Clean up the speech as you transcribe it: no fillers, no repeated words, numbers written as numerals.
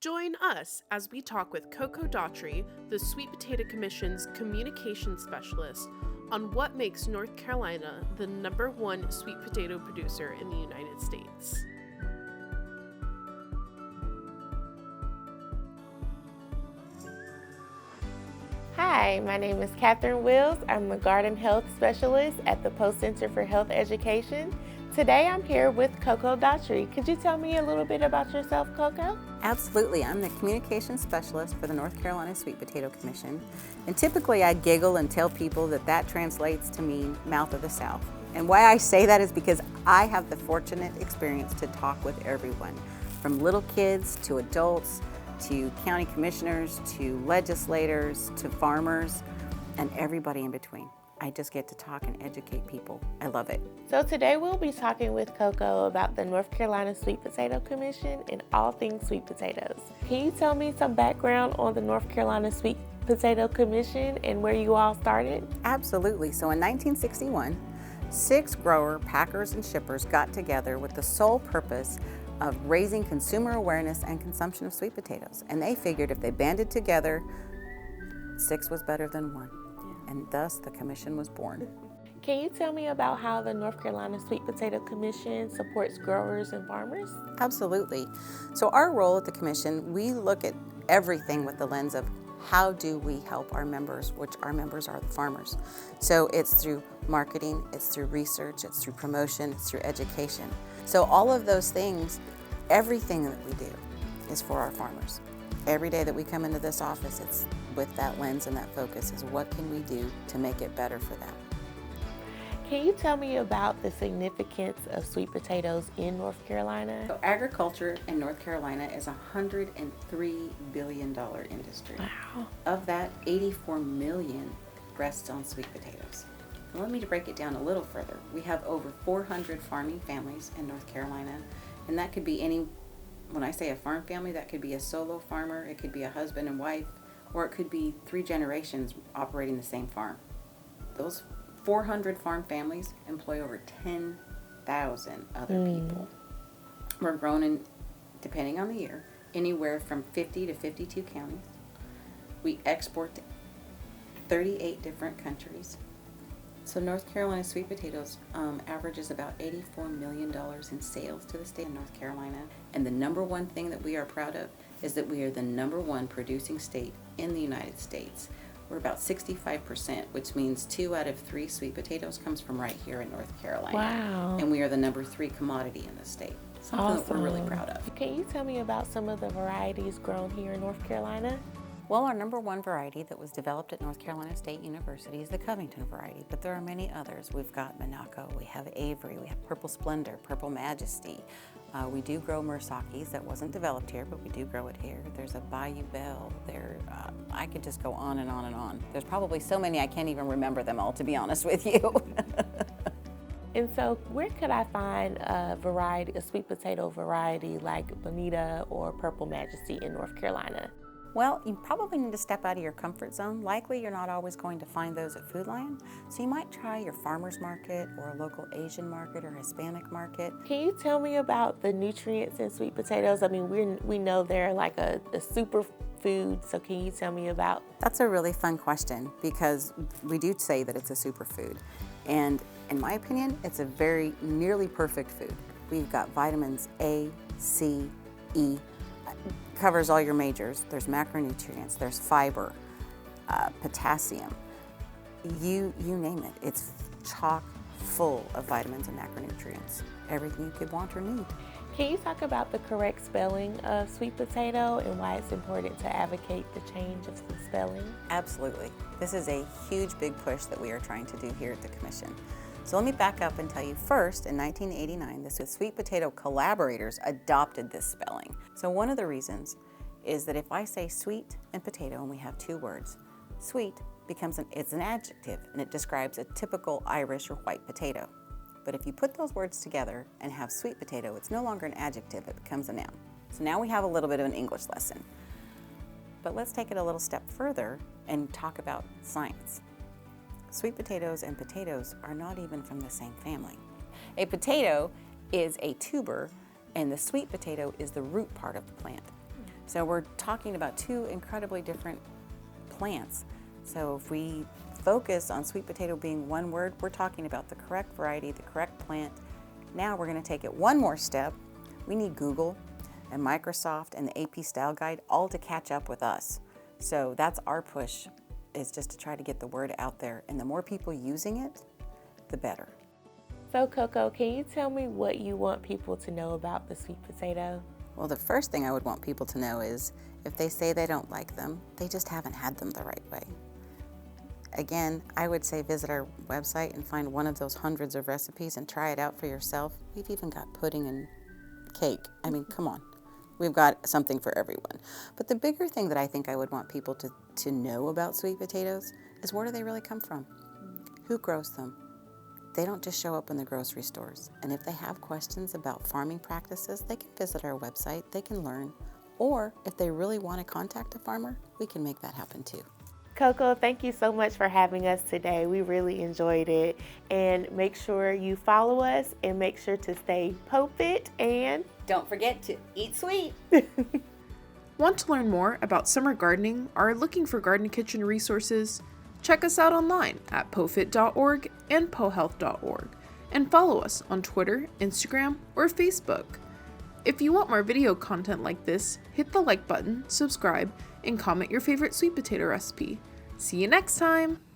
Join us as we talk with Coco Daughtry, the Sweet Potato Commission's communication specialist, on what makes North Carolina the #1 sweet potato producer in the United States. Hi, my name is Catherine Wills. I'm a garden health specialist at the Post Center for Health Education. Today I'm here with Coco Daughtry. Could you tell me a little bit about yourself, Coco? Absolutely. I'm the communication specialist for the North Carolina Sweetpotato Commission. And typically I giggle and tell people that translates to mean mouth of the South. And why I say that is because I have the fortunate experience to talk with everyone, from little kids to adults, to county commissioners, to legislators, to farmers, and everybody in between. I just get to talk and educate people. I love it. So today we'll be talking with Coco about the North Carolina Sweet Potato Commission and all things sweet potatoes. Can you tell me some background on the North Carolina Sweet Potato Commission and where you all started? Absolutely. So in 1961, 6 grower, packers, and shippers got together with the sole purpose of raising consumer awareness and consumption of sweet potatoes. And they figured if they banded together, 6 was better than 1. And thus the commission was born. Can you tell me about how the North Carolina Sweet Potato Commission supports growers and farmers? Absolutely. So our role at the commission, we look at everything with the lens of how do we help our members, which our members are the farmers. So it's through marketing, it's through research, it's through promotion, it's through education. So all of those things, everything that we do is for our farmers. Every day that we come into this office, it's with that lens and that focus is what can we do to make it better for them. Can you tell me about the significance of sweet potatoes in North Carolina? So agriculture in North Carolina is a $103 billion industry. Wow. Of that, 84 million rests on sweet potatoes. Now let me break it down a little further. We have over 400 farming families in North Carolina, and that could be when I say a farm family, that could be a solo farmer, it could be a husband and wife, or it could be 3 generations operating the same farm. Those 400 farm families employ over 10,000 other people. We're grown in, depending on the year, anywhere from 50 to 52 counties. We export to 38 different countries. So North Carolina Sweet Potatoes averages about $84 million in sales to the state of North Carolina. And the #1 thing that we are proud of is that we are the #1 producing state in the United States. We're about 65%, which means 2 out of 3 sweet potatoes comes from right here in North Carolina. Wow. And we are the #3 commodity in the state. Something that we're really proud of. Can you tell me about some of the varieties grown here in North Carolina? Well, our #1 variety that was developed at North Carolina State University is the Covington variety, but there are many others. We've got Monaco, we have Avery, we have Purple Splendor, Purple Majesty. We do grow Mursakis. That wasn't developed here, but we do grow it here. There's a Bayou Belle. I could just go on and on and on. There's probably so many I can't even remember them all, to be honest with you. And so where could I find a sweet potato variety like Bonita or Purple Majesty in North Carolina? Well, you probably need to step out of your comfort zone. Likely you're not always going to find those at Food Lion, so you might try your farmer's market or a local Asian market or Hispanic market. Can you tell me about the nutrients in sweet potatoes? I mean, we know they're like a super food, so can you tell me about? That's a really fun question because we do say that it's a superfood. And in my opinion, it's a very nearly perfect food. We've got vitamins A, C, E, covers all your majors. There's macronutrients, there's fiber, potassium, you name it. It's chock full of vitamins and macronutrients. Everything you could want or need. Can you talk about the correct spelling of sweet potato and why it's important to advocate the change of the spelling? Absolutely. This is a huge, big push that we are trying to do here at the Commission. So let me back up and tell you first, in 1989, the Sweet Potato collaborators adopted this spelling. So one of the reasons is that if I say sweet and potato and we have 2 words, sweet it's an adjective and it describes a typical Irish or white potato. But if you put those words together and have sweet potato, it's no longer an adjective, it becomes a noun. So now we have a little bit of an English lesson. But let's take it a little step further and talk about science. Sweet potatoes and potatoes are not even from the same family. A potato is a tuber, and the sweet potato is the root part of the plant. So we're talking about two incredibly different plants. So if we focus on sweet potato being one word, we're talking about the correct variety, the correct plant. Now we're going to take it one more step. We need Google and Microsoft and the AP Style Guide all to catch up with us. So that's our push, is just to try to get the word out there. And the more people using it, the better. So Coco, can you tell me what you want people to know about the sweet potato? Well, the first thing I would want people to know is if they say they don't like them, they just haven't had them the right way. Again, I would say visit our website and find one of those hundreds of recipes and try it out for yourself. We've even got pudding and cake. I mean, come on. We've got something for everyone. But the bigger thing that I think I would want people to know about sweet potatoes is, where do they really come from? Who grows them? They don't just show up in the grocery stores. And if they have questions about farming practices, they can visit our website, they can learn. Or if they really want to contact a farmer, we can make that happen too. Coco, thank you so much for having us today. We really enjoyed it. And make sure you follow us and make sure to stay POFIT and don't forget to eat sweet. Want to learn more about summer gardening or are looking for garden kitchen resources? Check us out online at pofit.org and pohealth.org and follow us on Twitter, Instagram, or Facebook. If you want more video content like this, hit the like button, subscribe, and comment your favorite sweet potato recipe. See you next time!